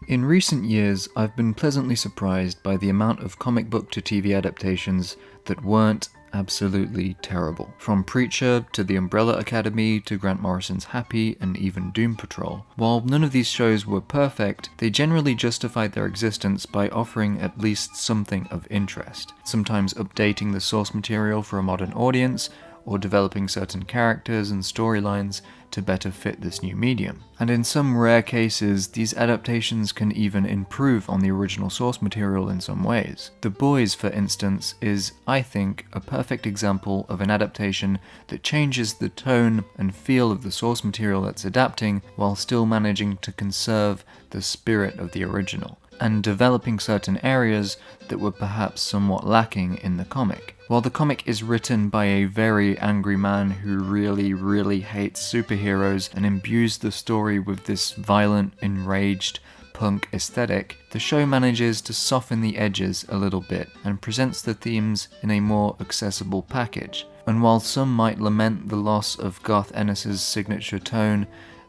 In recent years, I've been pleasantly surprised by the amount of comic book to TV adaptations that weren't absolutely terrible. From Preacher to The Umbrella Academy to Grant Morrison's Happy and even Doom Patrol. While none of these shows were perfect, they generally justified their existence by offering at least something of interest, sometimes updating the source material for a modern audience, or developing certain characters and storylines to better fit this new medium. And in some rare cases, these adaptations can even improve on the original source material in some ways. The Boys, for instance, is, I think, a perfect example of an adaptation that changes the tone and feel of the source material it's adapting while still managing to conserve the spirit of the original, and developing certain areas that were perhaps somewhat lacking in the comic. While the comic is written by a very angry man who really hates superheroes and imbues the story with this violent, enraged, punk aesthetic, the show manages to soften the edges a little bit and presents the themes in a more accessible package. And while some might lament the loss of Garth Ennis's signature tone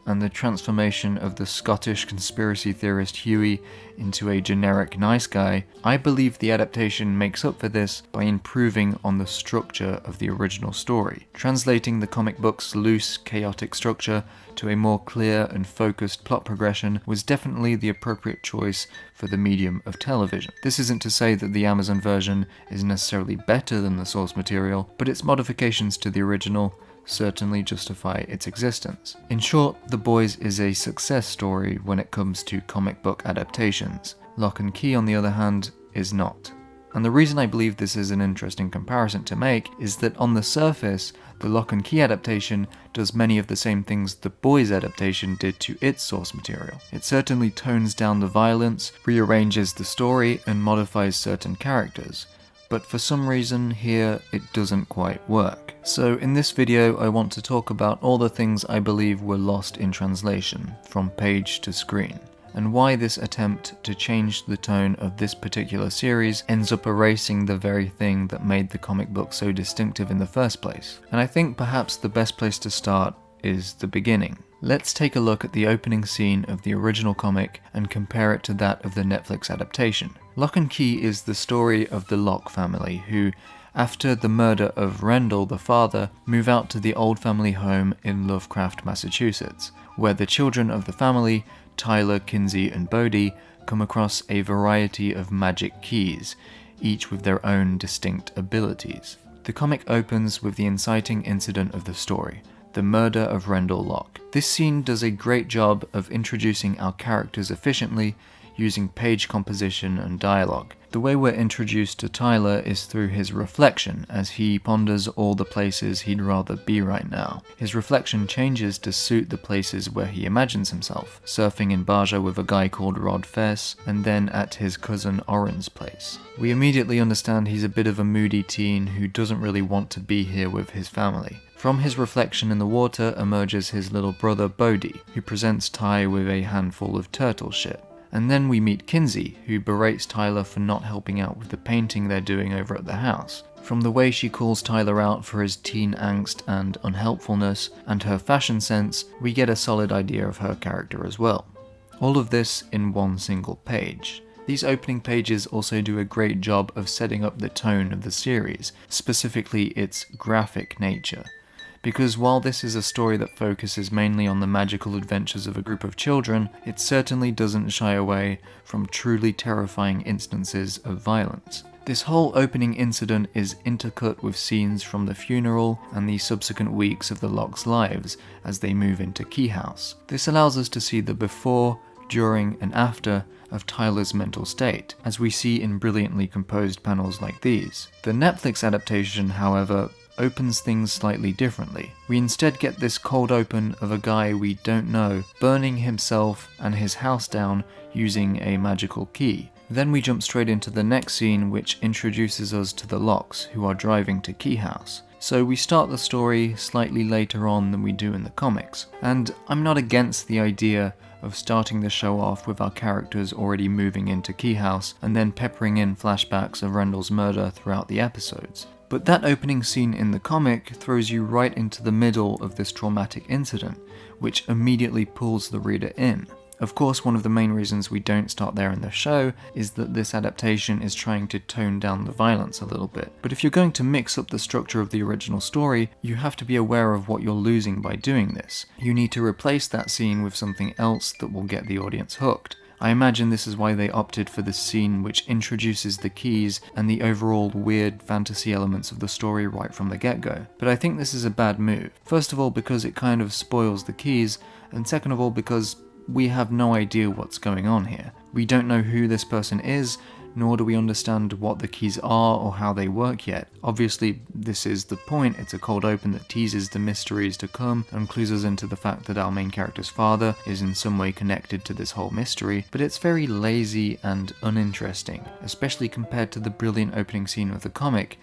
and the transformation of the Scottish conspiracy theorist Huey into a generic nice guy, I believe the adaptation makes up for this by improving on the structure of the original story. Translating the comic book's loose, chaotic structure to a more clear and focused plot progression was definitely the appropriate choice for the medium of television. This isn't to say that the Amazon version is necessarily better than the source material, but its modifications to the original certainly justify its existence. In short, The Boys is a success story when it comes to comic book adaptations. Locke and Key, on the other hand, is not. And the reason I believe this is an interesting comparison to make is that on the surface, the Locke and Key adaptation does many of the same things The Boys adaptation did to its source material. It certainly tones down the violence, rearranges the story, and modifies certain characters. But for some reason here it doesn't quite work. So in this video I want to talk about all the things I believe were lost in translation, from page to screen, and why this attempt to change the tone of this particular series ends up erasing the very thing that made the comic book so distinctive in the first place. And I think perhaps the best place to start is the beginning. Let's take a look at the opening scene of the original comic and compare it to that of the Netflix adaptation. Locke and Key is the story of the Locke family, who, after the murder of Randall the father, move out to the old family home in Lovecraft, Massachusetts, where the children of the family, Tyler, Kinsey, and Bodie, come across a variety of magic keys, each with their own distinct abilities. The comic opens with the inciting incident of the story, the murder of Randall Locke. This scene does a great job of introducing our characters efficiently, using page composition and dialogue. The way we're introduced to Tyler is through his reflection as he ponders all the places he'd rather be right now. His reflection changes to suit the places where he imagines himself, surfing in Baja with a guy called Rod Fess, and then at his cousin Oren's place. We immediately understand he's a bit of a moody teen who doesn't really want to be here with his family. From his reflection in the water emerges his little brother Bodie, who presents Ty with a handful of turtle shit. And then we meet Kinsey, who berates Tyler for not helping out with the painting they're doing over at the house. From the way she calls Tyler out for his teen angst and unhelpfulness, and her fashion sense, we get a solid idea of her character as well. All of this in one single page. These opening pages also do a great job of setting up the tone of the series, specifically its graphic nature. Because while this is a story that focuses mainly on the magical adventures of a group of children, it certainly doesn't shy away from truly terrifying instances of violence. This whole opening incident is intercut with scenes from the funeral and the subsequent weeks of the Locke's lives as they move into Key House. This allows us to see the before, during, and after of Tyler's mental state, as we see in brilliantly composed panels like these. The Netflix adaptation, however, opens things slightly differently. We instead get this cold open of a guy we don't know burning himself and his house down using a magical key. Then we jump straight into the next scene, which introduces us to the Lockes, who are driving to Key House. So we start the story slightly later on than we do in the comics. And I'm not against the idea of starting the show off with our characters already moving into Key House and then peppering in flashbacks of Randall's murder throughout the episodes. But that opening scene in the comic throws you right into the middle of this traumatic incident, which immediately pulls the reader in. Of course, one of the main reasons we don't start there in the show is that this adaptation is trying to tone down the violence a little bit. But if you're going to mix up the structure of the original story, you have to be aware of what you're losing by doing this. You need to replace that scene with something else that will get the audience hooked. I imagine this is why they opted for this scene which introduces the keys and the overall weird fantasy elements of the story right from the get-go. But I think this is a bad move. First of all because it kind of spoils the keys, and second of all because we have no idea what's going on here. We don't know who this person is, nor do we understand what the keys are or how they work yet. Obviously, this is the point. It's a cold open that teases the mysteries to come and clues us into the fact that our main character's father is in some way connected to this whole mystery, but it's very lazy and uninteresting, especially compared to the brilliant opening scene of the comic,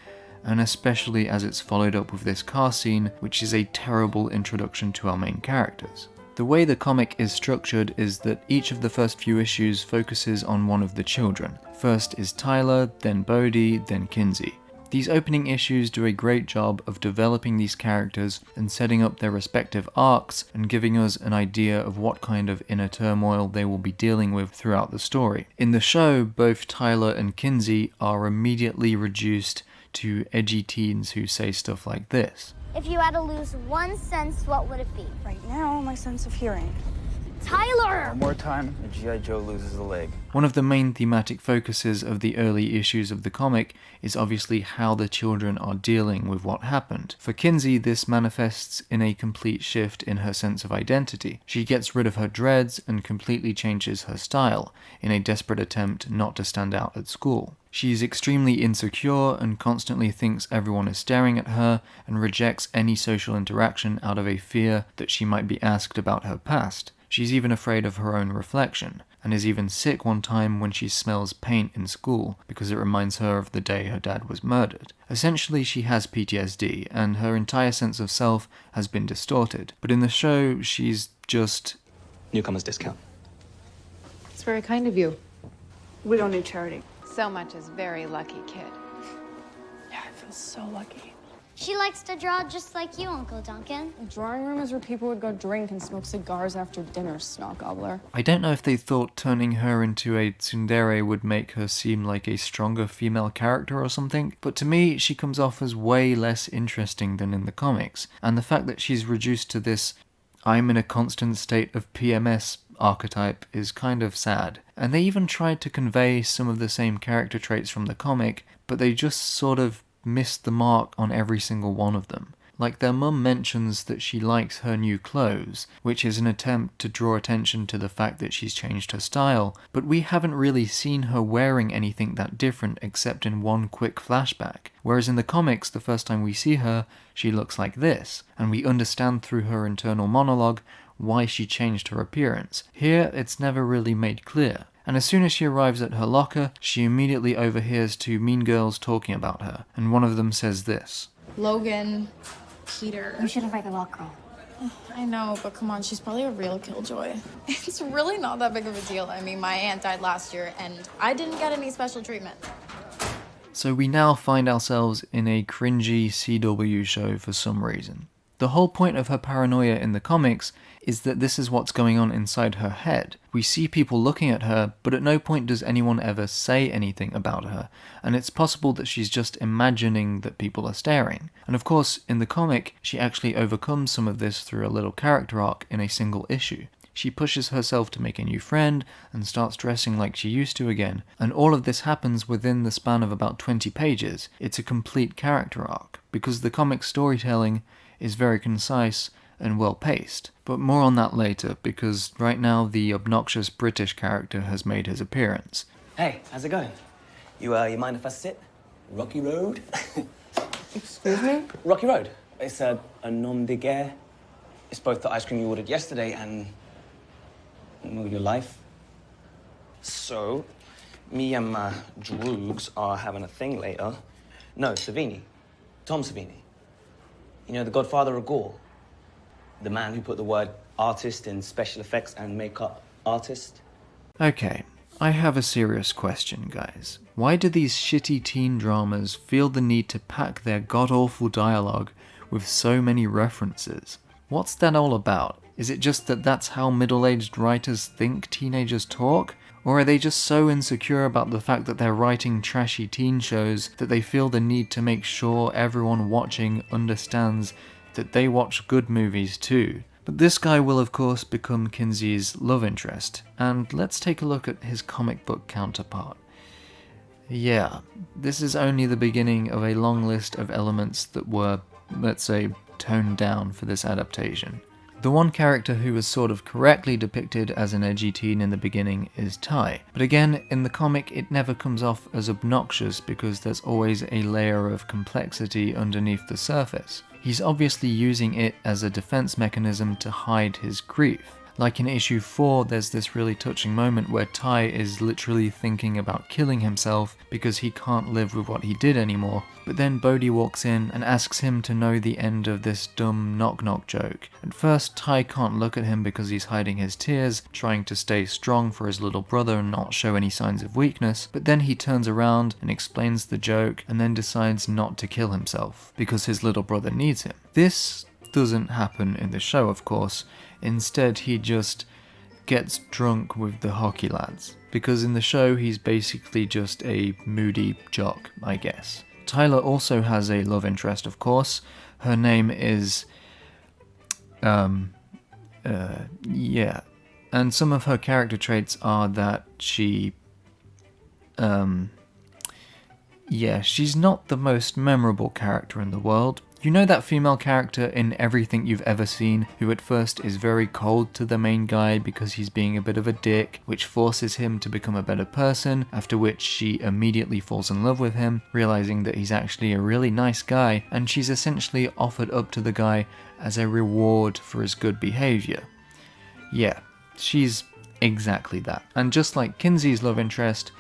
and especially as it's followed up with this car scene, which is a terrible introduction to our main characters. The way the comic is structured is that each of the first few issues focuses on one of the children. First is Tyler, then Bodhi, then Kinsey. These opening issues do a great job of developing these characters and setting up their respective arcs and giving us an idea of what kind of inner turmoil they will be dealing with throughout the story. In the show, both Tyler and Kinsey are immediately reduced to edgy teens who say stuff like this. If you had to lose one sense, what would it be? Right now, my sense of hearing. Tyler! One more time, and G.I. Joe loses a leg. One of the main thematic focuses of the early issues of the comic is obviously how the children are dealing with what happened. For Kinsey, this manifests in a complete shift in her sense of identity. She gets rid of her dreads and completely changes her style, in a desperate attempt not to stand out at school. She's extremely insecure and constantly thinks everyone is staring at her and rejects any social interaction out of a fear that she might be asked about her past. She's even afraid of her own reflection, and is even sick one time when she smells paint in school because it reminds her of the day her dad was murdered. Essentially, she has PTSD, and her entire sense of self has been distorted. But in the show, she's just... Newcomer's discount. It's very kind of you. We don't need charity. So much is very lucky, kid. Yeah, I feel so lucky. She likes to draw just like you, Uncle Duncan. The drawing room is where people would go drink and smoke cigars after dinner, snot gobbler. I don't know if they thought turning her into a tsundere would make her seem like a stronger female character or something, but to me, she comes off as way less interesting than in the comics, and the fact that she's reduced to this I'm in a constant state of PMS archetype is kind of sad. And they even tried to convey some of the same character traits from the comic, but they just sort of missed the mark on every single one of them. Like their mum mentions that she likes her new clothes, which is an attempt to draw attention to the fact that she's changed her style, but we haven't really seen her wearing anything that different except in one quick flashback. Whereas in the comics, the first time we see her, she looks like this, and we understand through her internal monologue why she changed her appearance. Here, it's never really made clear. And as soon as she arrives at her locker, she immediately overhears two mean girls talking about her, and one of them says this. Logan, Peter. You should invite the Locke girl. I know, but come on, she's probably a real killjoy. It's really not that big of a deal. I mean, my aunt died last year, and I didn't get any special treatment. So we now find ourselves in a cringy CW show for some reason. The whole point of her paranoia in the comics is that this is what's going on inside her head. We see people looking at her, but at no point does anyone ever say anything about her, and it's possible that she's just imagining that people are staring. And of course, in the comic, she actually overcomes some of this through a little character arc in a single issue. She pushes herself to make a new friend and starts dressing like she used to again, and all of this happens within the span of about 20 pages. It's a complete character arc, because the comic storytelling is very concise and well paced. But more on that later, because right now the obnoxious British character has made his appearance. Hey, how's it going? You mind if I sit? Rocky Road? Excuse me? Rocky Road. It's a nom de guerre. It's both the ice cream you ordered yesterday and well, your life. So, me and my droogs are having a thing later. No, Savini. Tom Savini. You know, the godfather of gore. The man who put the word artist in special effects and makeup artist. Okay, I have a serious question, guys. Why do these shitty teen dramas feel the need to pack their god-awful dialogue with so many references? What's that all about? Is it just that that's how middle-aged writers think teenagers talk? Or are they just so insecure about the fact that they're writing trashy teen shows that they feel the need to make sure everyone watching understands that they watch good movies too? But this guy will of course become Kinsey's love interest, and let's take a look at his comic book counterpart. Yeah, this is only the beginning of a long list of elements that were, let's say, toned down for this adaptation. The one character who was sort of correctly depicted as an edgy teen in the beginning is Ty, but again, in the comic it never comes off as obnoxious because there's always a layer of complexity underneath the surface. He's obviously using it as a defense mechanism to hide his grief. Like in issue 4, there's this really touching moment where Ty is literally thinking about killing himself because he can't live with what he did anymore, but then Bodhi walks in and asks him to know the end of this dumb knock-knock joke. At first, Ty can't look at him because he's hiding his tears, trying to stay strong for his little brother and not show any signs of weakness, but then he turns around and explains the joke and then decides not to kill himself because his little brother needs him. This doesn't happen in the show, of course. Instead, he just gets drunk with the hockey lads, because in the show he's basically just a moody jock, I guess. Tyler also has a love interest, of course. Her name is... yeah. And some of her character traits are that she... yeah, she's not the most memorable character in the world. You know that female character in everything you've ever seen who at first is very cold to the main guy because he's being a bit of a dick, which forces him to become a better person, after which she immediately falls in love with him, realizing that he's actually a really nice guy, and she's essentially offered up to the guy as a reward for his good behavior. Yeah, she's exactly that. And just like Kinsey's love interest,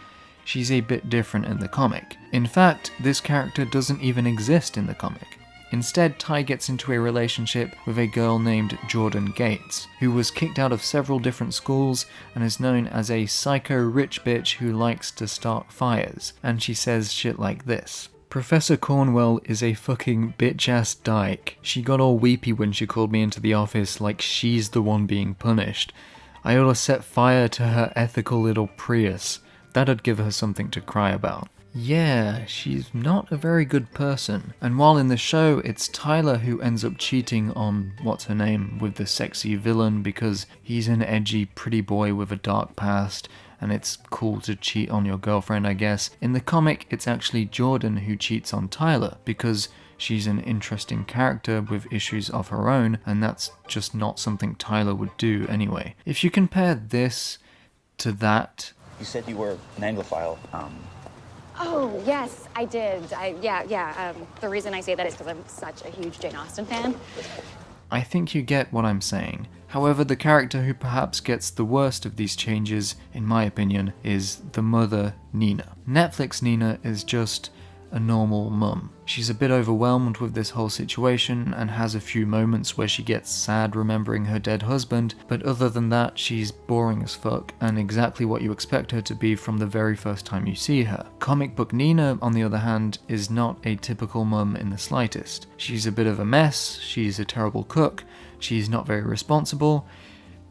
she's a bit different in the comic. In fact, this character doesn't even exist in the comic. Instead, Ty gets into a relationship with a girl named Jordan Gates, who was kicked out of several different schools and is known as a psycho rich bitch who likes to start fires, and she says shit like this. Professor Cornwell is a fucking bitch-ass dyke. She got all weepy when she called me into the office like she's the one being punished. I oughta set fire to her ethical little Prius. That'd give her something to cry about. Yeah, she's not a very good person. And while in the show, it's Tyler who ends up cheating on what's-her-name with the sexy villain because he's an edgy pretty boy with a dark past, and it's cool to cheat on your girlfriend, I guess. In the comic, it's actually Jordan who cheats on Tyler because she's an interesting character with issues of her own, and that's just not something Tyler would do anyway. If you compare this to that... You said you were an Anglophile. Oh, yes, I did. The reason I say that is because I'm such a huge Jane Austen fan. I think you get what I'm saying. However, the character who perhaps gets the worst of these changes, in my opinion, is the mother, Nina. Netflix Nina is just a normal mum. She's a bit overwhelmed with this whole situation and has a few moments where she gets sad remembering her dead husband, but other than that, she's boring as fuck and exactly what you expect her to be from the very first time you see her. Comic book Nina, on the other hand, is not a typical mum in the slightest. She's a bit of a mess, she's a terrible cook, she's not very responsible,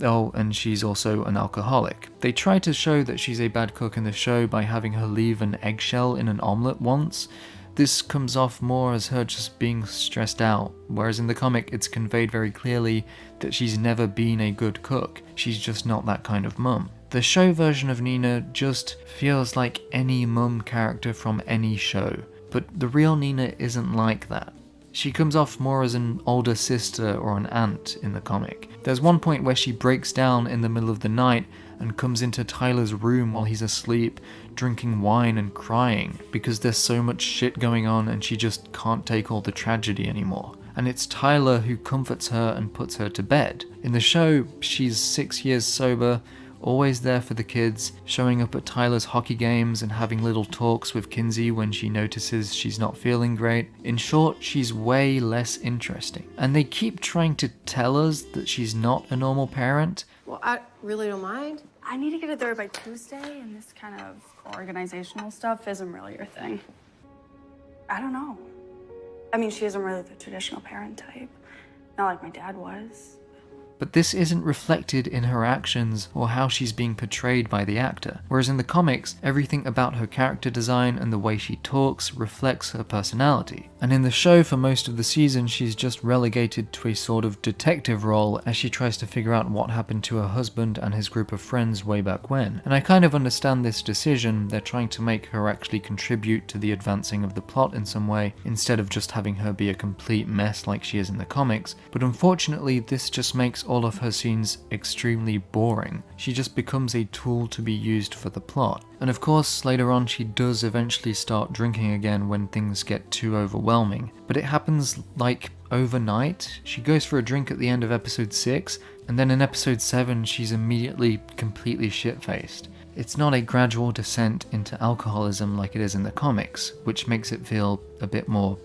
oh, and she's also an alcoholic. They try to show that she's a bad cook in the show by having her leave an eggshell in an omelette once. This comes off more as her just being stressed out, whereas in the comic it's conveyed very clearly that she's never been a good cook. She's just not that kind of mum. The show version of Nina just feels like any mum character from any show, but the real Nina isn't like that. She comes off more as an older sister or an aunt in the comic. There's one point where she breaks down in the middle of the night and comes into Tyler's room while he's asleep, drinking wine and crying, because there's so much shit going on and she just can't take all the tragedy anymore. And it's Tyler who comforts her and puts her to bed. In the show, she's 6 years sober, always there for the kids, showing up at Tyler's hockey games and having little talks with Kinsey when she notices she's not feeling great. In short, she's way less interesting. And they keep trying to tell us that she's not a normal parent. Well, I really don't mind. I need to get it there by Tuesday, and this kind of organizational stuff isn't really your thing. I don't know. I mean, she isn't really the traditional parent type. Not like my dad was. but this isn't reflected in her actions or how she's being portrayed by the actor. Whereas in the comics, everything about her character design and the way she talks reflects her personality. And in the show, for most of the season, she's just relegated to a sort of detective role as she tries to figure out what happened to her husband and his group of friends way back when. And I kind of understand this decision. They're trying to make her actually contribute to the advancing of the plot in some way, instead of just having her be a complete mess like she is in the comics. But unfortunately, this just makes all of her scenes extremely boring. She just becomes a tool to be used for the plot. And of course, later on she does eventually start drinking again when things get too overwhelming. But it happens like overnight. She goes for a drink at the end of episode 6, and then in episode 7 she's immediately completely shit-faced. It's not a gradual descent into alcoholism like it is in the comics, which makes it feel a bit more,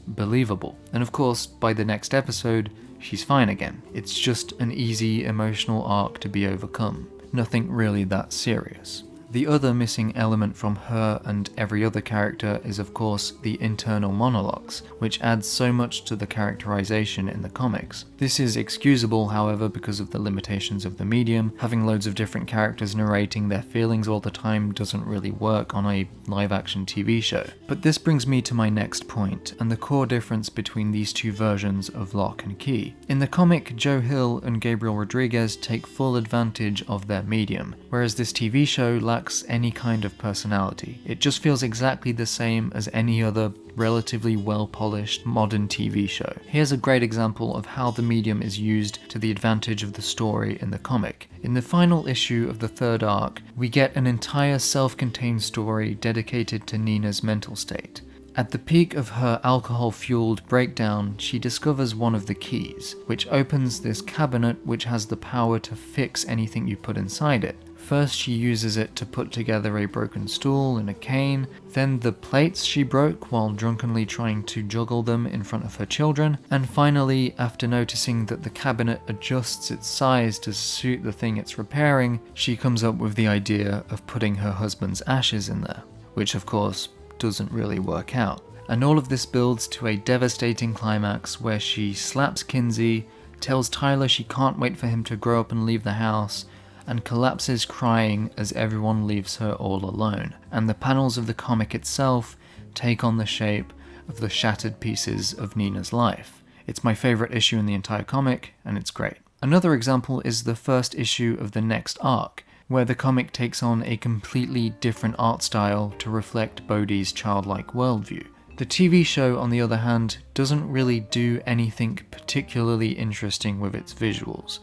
believable. And of course, by the next episode, she's fine again. It's just an easy emotional arc to be overcome. Nothing really that serious. The other missing element from her and every other character is of course the internal monologues, which adds so much to the characterization in the comics. This is excusable, however, because of the limitations of the medium. Having loads of different characters narrating their feelings all the time doesn't really work on a live-action TV show. But this brings me to my next point, and the core difference between these two versions of Locke and Key. In the comic, Joe Hill and Gabriel Rodriguez take full advantage of their medium, whereas this TV show lacks any kind of personality. It just feels exactly the same as any other relatively well-polished modern TV show. Here's a great example of how the medium is used to the advantage of the story in the comic. In the final issue of the 3rd arc, we get an entire self-contained story dedicated to Nina's mental state. At the peak of her alcohol-fueled breakdown, she discovers one of the keys, which opens this cabinet which has the power to fix anything you put inside it. First she uses it to put together a broken stool and a cane, then the plates she broke while drunkenly trying to juggle them in front of her children, and finally, after noticing that the cabinet adjusts its size to suit the thing it's repairing, she comes up with the idea of putting her husband's ashes in there, which of course doesn't really work out. And all of this builds to a devastating climax where she slaps Kinsey, tells Tyler she can't wait for him to grow up and leave the house, and collapses crying as everyone leaves her all alone. And the panels of the comic itself take on the shape of the shattered pieces of Nina's life. It's my favourite issue in the entire comic, and it's great. Another example is the first issue of the next arc, where the comic takes on a completely different art style to reflect Bodhi's childlike worldview. The TV show, on the other hand, doesn't really do anything particularly interesting with its visuals.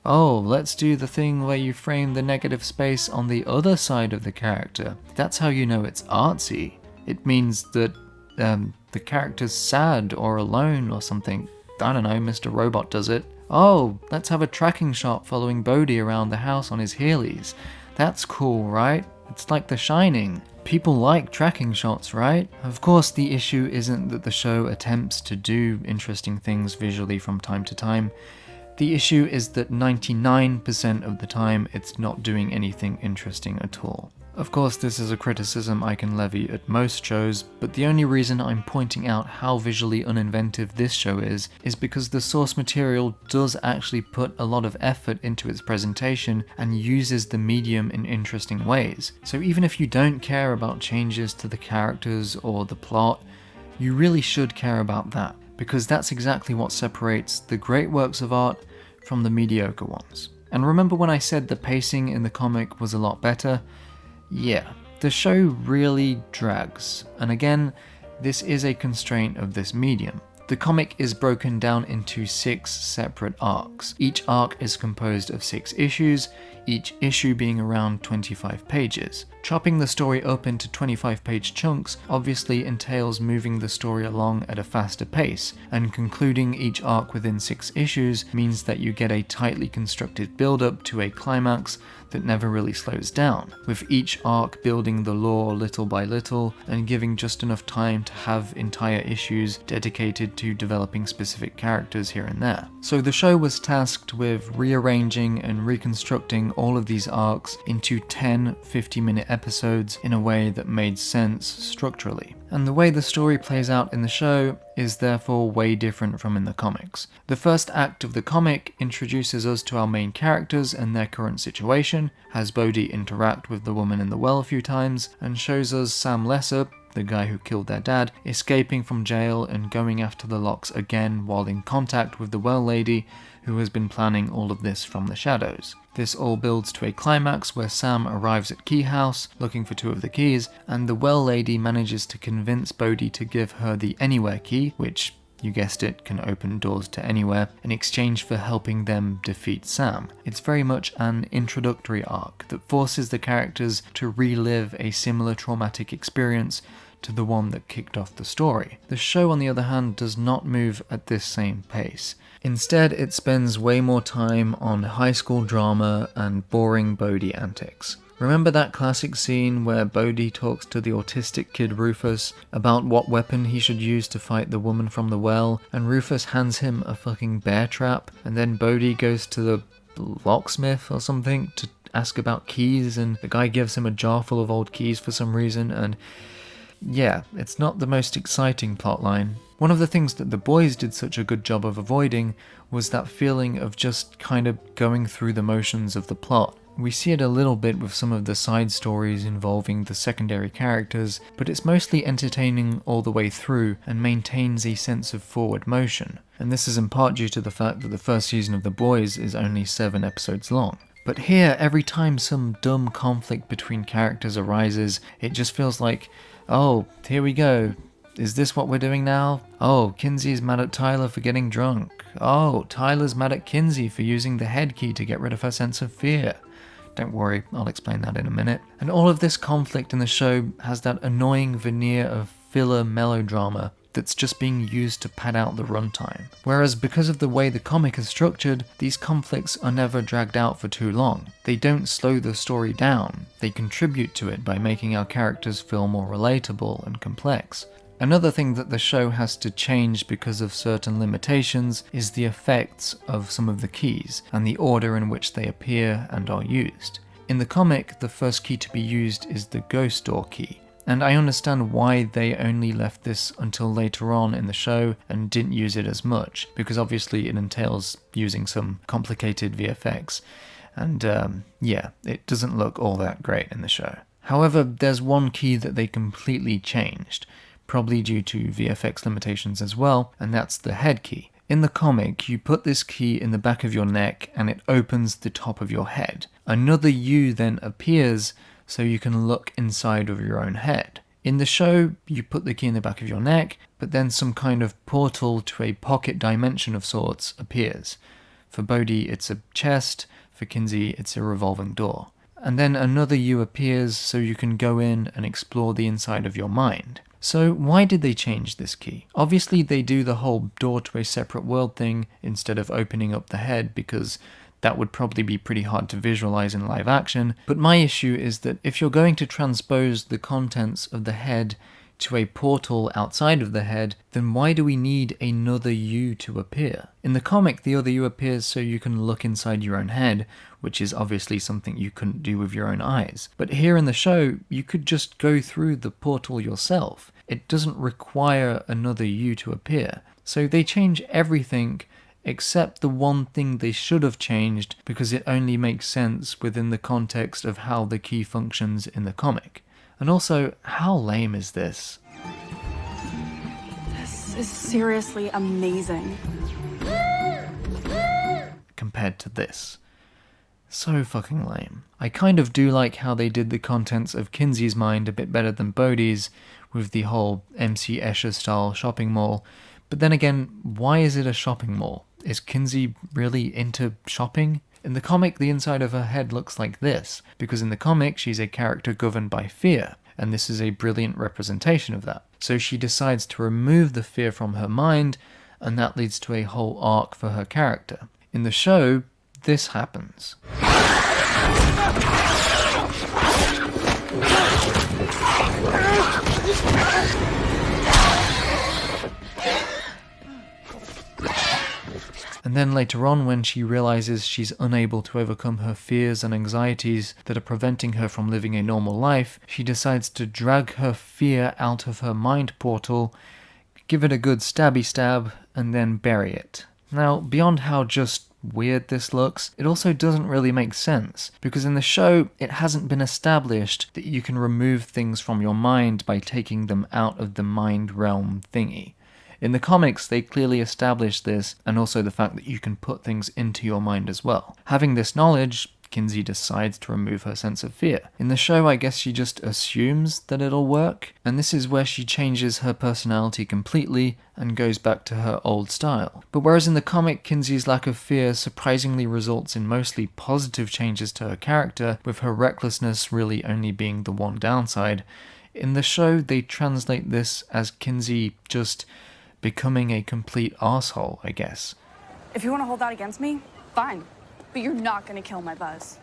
Oh, let's do the thing where you frame the negative space on the other side of the character. That's how you know it's artsy. It means that the character's sad or alone or something. I don't know, Mr. Robot does it. Oh, let's have a tracking shot following Bodhi around the house on his Heelys. That's cool, right? It's like The Shining. People like tracking shots, right? Of course, the issue isn't that the show attempts to do interesting things visually from time to time. The issue is that 99% of the time it's not doing anything interesting at all. Of course, this is a criticism I can levy at most shows, but the only reason I'm pointing out how visually uninventive this show is because the source material does actually put a lot of effort into its presentation and uses the medium in interesting ways. So even if you don't care about changes to the characters or the plot, you really should care about that, because that's exactly what separates the great works of art from the mediocre ones. And remember when I said the pacing in the comic was a lot better? Yeah, the show really drags, and again, this is a constraint of this medium. The comic is broken down into 6 separate arcs. Each arc is composed of 6 issues, each issue being around 25 pages. Chopping the story up into 25-page chunks obviously entails moving the story along at a faster pace, and concluding each arc within 6 issues means that you get a tightly constructed build-up to a climax that never really slows down, with each arc building the lore little by little and giving just enough time to have entire issues dedicated to developing specific characters here and there. So the show was tasked with rearranging and reconstructing all of these arcs into 10 50-minute episodes in a way that made sense structurally. and the way the story plays out in the show is therefore way different from in the comics. The first act of the comic introduces us to our main characters and their current situation, has Bodhi interact with the woman in the well a few times, and shows us Sam Lesser, the guy who killed their dad, escaping from jail and going after the Locks again while in contact with the well lady who has been planning all of this from the shadows. This all builds to a climax where Sam arrives at Key House looking for 2 of the keys, and the well lady manages to convince Bodhi to give her the Anywhere key, which, you guessed it, can open doors to anywhere, in exchange for helping them defeat Sam. It's very much an introductory arc that forces the characters to relive a similar traumatic experience to the one that kicked off the story. The show, on the other hand, does not move at this same pace. Instead, it spends way more time on high school drama and boring Bodhi antics. Remember that classic scene where Bodhi talks to the autistic kid Rufus about what weapon he should use to fight the woman from the well, and Rufus hands him a fucking bear trap, and then Bodhi goes to the locksmith or something to ask about keys, and the guy gives him a jar full of old keys for some reason, and yeah, it's not the most exciting plotline. One of the things that the boys did such a good job of avoiding was that feeling of just kind of going through the motions of the plot. We see it a little bit with some of the side stories involving the secondary characters, but it's mostly entertaining all the way through and maintains a sense of forward motion. And this is in part due to the fact that the first season of The Boys is only 7 episodes long. But here, every time some dumb conflict between characters arises, it just feels like, oh, here we go. Is this what we're doing now? Oh, Kinsey's mad at Tyler for getting drunk. Oh, Tyler's mad at Kinsey for using the head key to get rid of her sense of fear. Don't worry, I'll explain that in a minute. And all of this conflict in the show has that annoying veneer of filler melodrama that's just being used to pad out the runtime. Whereas because of the way the comic is structured, these conflicts are never dragged out for too long. They don't slow the story down, they contribute to it by making our characters feel more relatable and complex. Another thing that the show has to change because of certain limitations is the effects of some of the keys and the order in which they appear and are used. In the comic, the first key to be used is the ghost door key, and I understand why they only left this until later on in the show and didn't use it as much, because obviously it entails using some complicated VFX, and yeah, it doesn't look all that great in the show. However, there's one key that they completely changed, probably due to VFX limitations as well, and that's the head key. In the comic, you put this key in the back of your neck and it opens the top of your head. Another you then appears so you can look inside of your own head. In the show, you put the key in the back of your neck, but then some kind of portal to a pocket dimension of sorts appears. For Bodhi, it's a chest, for Kinsey, it's a revolving door. And then another you appears so you can go in and explore the inside of your mind. So why did they change this key? Obviously they do the whole door to a separate world thing instead of opening up the head, because that would probably be pretty hard to visualize in live action. But my issue is that if you're going to transpose the contents of the head to a portal outside of the head, then why do we need another you to appear? In the comic, the other you appears so you can look inside your own head, which is obviously something you couldn't do with your own eyes. But here in the show, you could just go through the portal yourself. It doesn't require another you to appear. So they change everything except the one thing they should have changed, because it only makes sense within the context of how the key functions in the comic. And also, how lame is this? This is seriously amazing. Compared to this. So fucking lame. I kind of do like how they did the contents of Kinsey's mind a bit better than Bodhi's, with the whole MC Escher style shopping mall. But then again, why is it a shopping mall? Is Kinsey really into shopping? In the comic, the inside of her head looks like this, because in the comic, she's a character governed by fear, and this is a brilliant representation of that. So she decides to remove the fear from her mind, and that leads to a whole arc for her character. In the show, this happens. And And then later on, when she realizes she's unable to overcome her fears and anxieties that are preventing her from living a normal life, she decides to drag her fear out of her mind portal, give it a good stabby stab, and then bury it. Now, beyond how just weird this looks, it also doesn't really make sense, because in the show, it hasn't been established that you can remove things from your mind by taking them out of the mind realm thingy. In the comics, they clearly establish this, and also the fact that you can put things into your mind as well. Having this knowledge, Kinsey decides to remove her sense of fear. In the show, I guess she just assumes that it'll work, and this is where she changes her personality completely and goes back to her old style. But whereas in the comic, Kinsey's lack of fear surprisingly results in mostly positive changes to her character, with her recklessness really only being the one downside, in the show they translate this as Kinsey just becoming a complete arsehole, I guess. If you want to hold that against me, fine. But you're not gonna kill my buzz.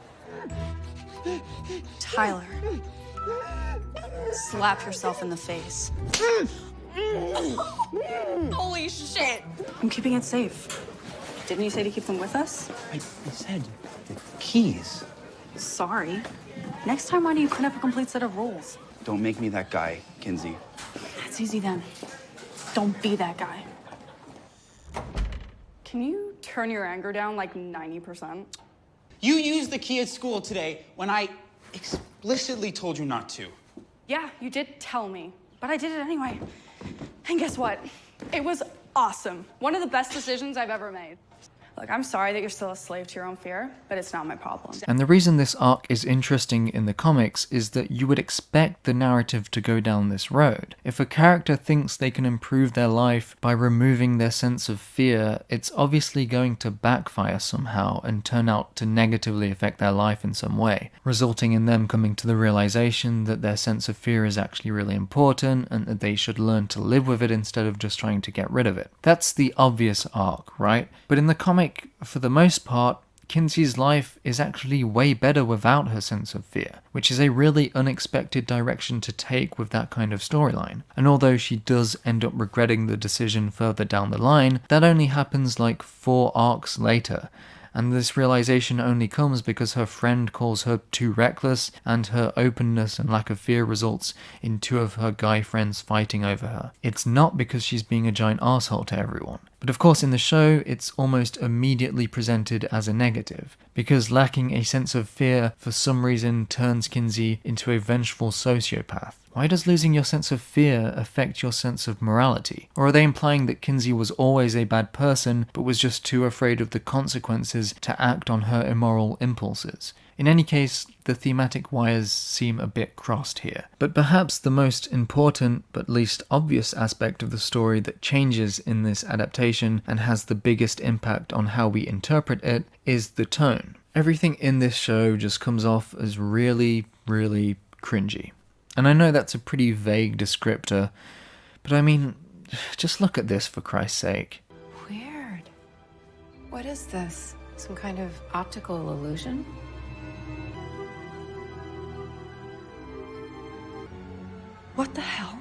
Tyler, slap yourself in the face. Holy shit! I'm keeping it safe. Didn't you say to keep them with us? I said the keys. Sorry. Next time, why do you print up a complete set of rules? Don't make me that guy, Kinsey. That's easy then. Don't be that guy. Can you turn your anger down like 90%? You used the key at school today when I explicitly told you not to. Yeah, you did tell me, but I did it anyway. And guess what? It was awesome. One of the best decisions I've ever made. Look, I'm sorry that you're still a slave to your own fear, but it's not my problem. And the reason this arc is interesting in the comics is that you would expect the narrative to go down this road. If a character thinks they can improve their life by removing their sense of fear, it's obviously going to backfire somehow and turn out to negatively affect their life in some way, resulting in them coming to the realization that their sense of fear is actually really important and that they should learn to live with it instead of just trying to get rid of it. That's the obvious arc, right? But in the comic, for the most part, Kinsey's life is actually way better without her sense of fear, which is a really unexpected direction to take with that kind of storyline. And although she does end up regretting the decision further down the line, that only happens like 4 arcs later. And this realization only comes because her friend calls her too reckless, and her openness and lack of fear results in 2 of her guy friends fighting over her. It's not because she's being a giant arsehole to everyone. But of course in the show, it's almost immediately presented as a negative, because lacking a sense of fear for some reason turns Kinsey into a vengeful sociopath. Why does losing your sense of fear affect your sense of morality? Or are they implying that Kinsey was always a bad person, but was just too afraid of the consequences to act on her immoral impulses? In any case, the thematic wires seem a bit crossed here. But perhaps the most important, but least obvious aspect of the story that changes in this adaptation and has the biggest impact on how we interpret it is the tone. Everything in this show just comes off as really, really cringy. And I know that's a pretty vague descriptor, but I mean, just look at this for Christ's sake. Weird. What is this? Some kind of optical illusion? What the hell?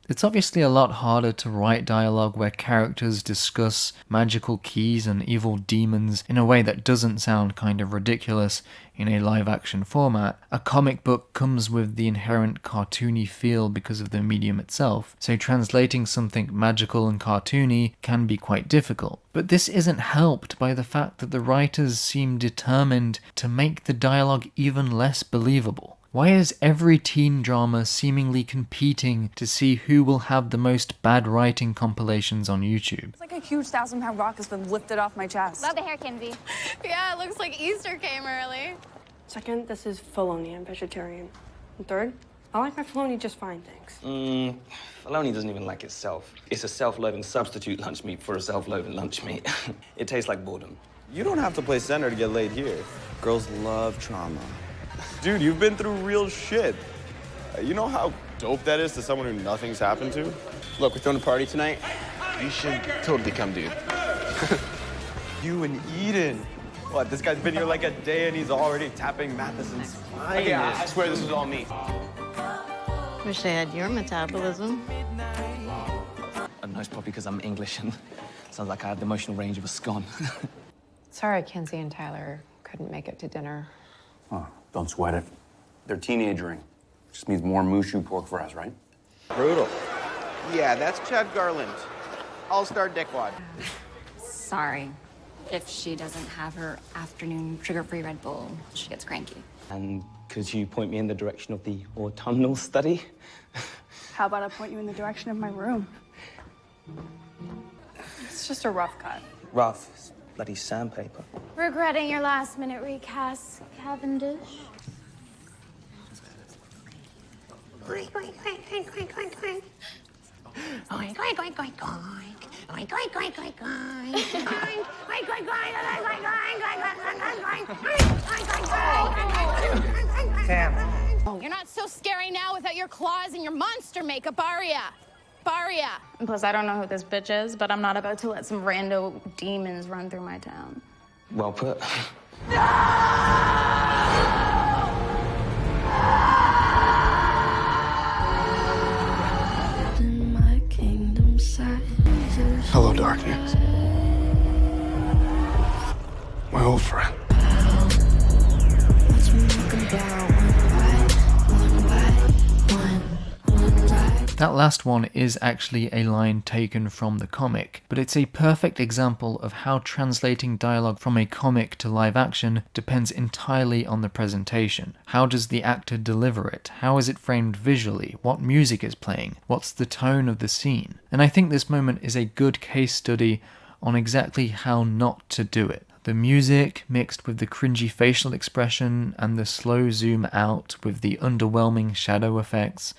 It's obviously a lot harder to write dialogue where characters discuss magical keys and evil demons in a way that doesn't sound kind of ridiculous in a live-action format. A comic book comes with the inherent cartoony feel because of the medium itself, so translating something magical and cartoony can be quite difficult. But this isn't helped by the fact that the writers seem determined to make the dialogue even less believable. Why is every teen drama seemingly competing to see who will have the most bad writing compilations on YouTube? It's like a huge 1,000-pound rock has been lifted off my chest. Love the hair, Kinsey. Yeah, it looks like Easter came early. Second, this is bologna. I'm vegetarian. And third, I like my bologna just fine, thanks. Bologna doesn't even like itself. It's a self-loathing substitute lunch meat for a self-loathing lunch meat. It tastes like boredom. You don't have to play center to get laid here. Girls love trauma. Dude, you've been through real shit. You know how dope that is to someone who nothing's happened to? Look, we're throwing a party tonight. You should totally come, dude. You and Eden. What, this guy's been here like a day and he's already tapping Matheson's spine. Okay, I swear this was all me. Wish I had your metabolism. I know it's probably because I'm English and sounds like I have the emotional range of a scone. Sorry, Kinsey and Tyler couldn't make it to dinner. Oh, don't sweat it. They're teenagering. Just means more mushu pork fries, right? Brutal. Yeah, that's Chad Garland. All-star dickwad. Sorry. If she doesn't have her afternoon sugar-free Red Bull, she gets cranky. And could you point me in the direction of the autumnal study? How about I point you in the direction of my room? It's just a rough cut. Rough. It's bloody sandpaper. Regretting your last-minute recast, Cavendish? Oink, oink, oink, oink, oink, oink, oink. Oink, oink, oink, oink, oink. Oink, oink, oink, oink, oink. Oink, oink, oink, oink, oink. Tam. You're not so scary now without your claws and your monster makeup, are ya? Baria. And plus, I don't know who this bitch is, but I'm not about to let some rando demons run through my town. Well put. Hello, darkness. My old friend. That last one is actually a line taken from the comic, but it's a perfect example of how translating dialogue from a comic to live action depends entirely on the presentation. How does the actor deliver it? How is it framed visually? What music is playing? What's the tone of the scene? And I think this moment is a good case study on exactly how not to do it. The music, mixed with the cringy facial expression and the slow zoom out with the underwhelming shadow effects,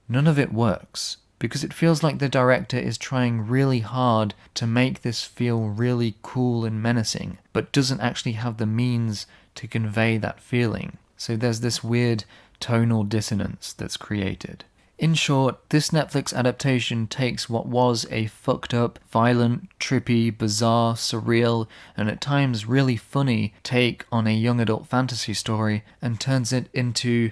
none of it works, because it feels like the director is trying really hard to make this feel really cool and menacing, but doesn't actually have the means to convey that feeling. So there's this weird tonal dissonance that's created. In short, this Netflix adaptation takes what was a fucked up, violent, trippy, bizarre, surreal, and at times really funny take on a young adult fantasy story and turns it into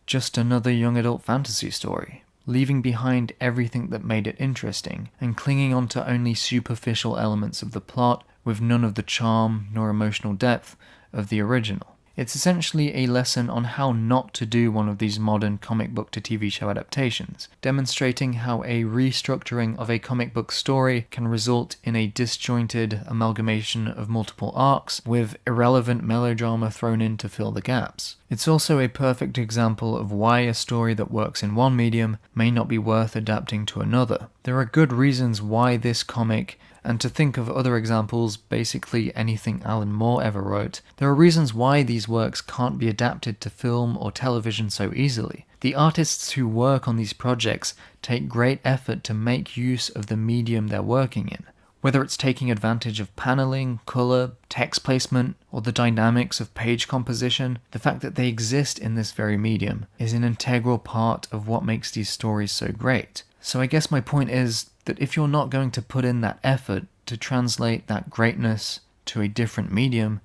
just another young adult fantasy story, leaving behind everything that made it interesting and clinging on to only superficial elements of the plot with none of the charm nor emotional depth of the original. It's essentially a lesson on how not to do one of these modern comic book to TV show adaptations, demonstrating how a restructuring of a comic book story can result in a disjointed amalgamation of multiple arcs with irrelevant melodrama thrown in to fill the gaps. It's also a perfect example of why a story that works in one medium may not be worth adapting to another. There are good reasons why this comic, and to think of other examples, basically anything Alan Moore ever wrote, there are reasons why these works can't be adapted to film or television so easily. The artists who work on these projects take great effort to make use of the medium they're working in. Whether it's taking advantage of paneling, colour, text placement, or the dynamics of page composition, the fact that they exist in this very medium is an integral part of what makes these stories so great. So I guess my point is that if you're not going to put in that effort to translate that greatness to a different medium,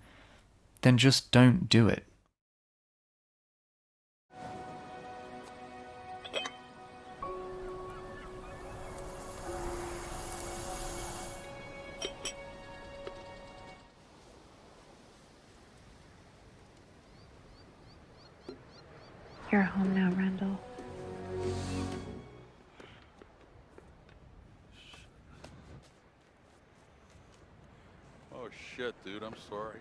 then just don't do it. You're home now, Randall. Oh shit, dude, I'm sorry.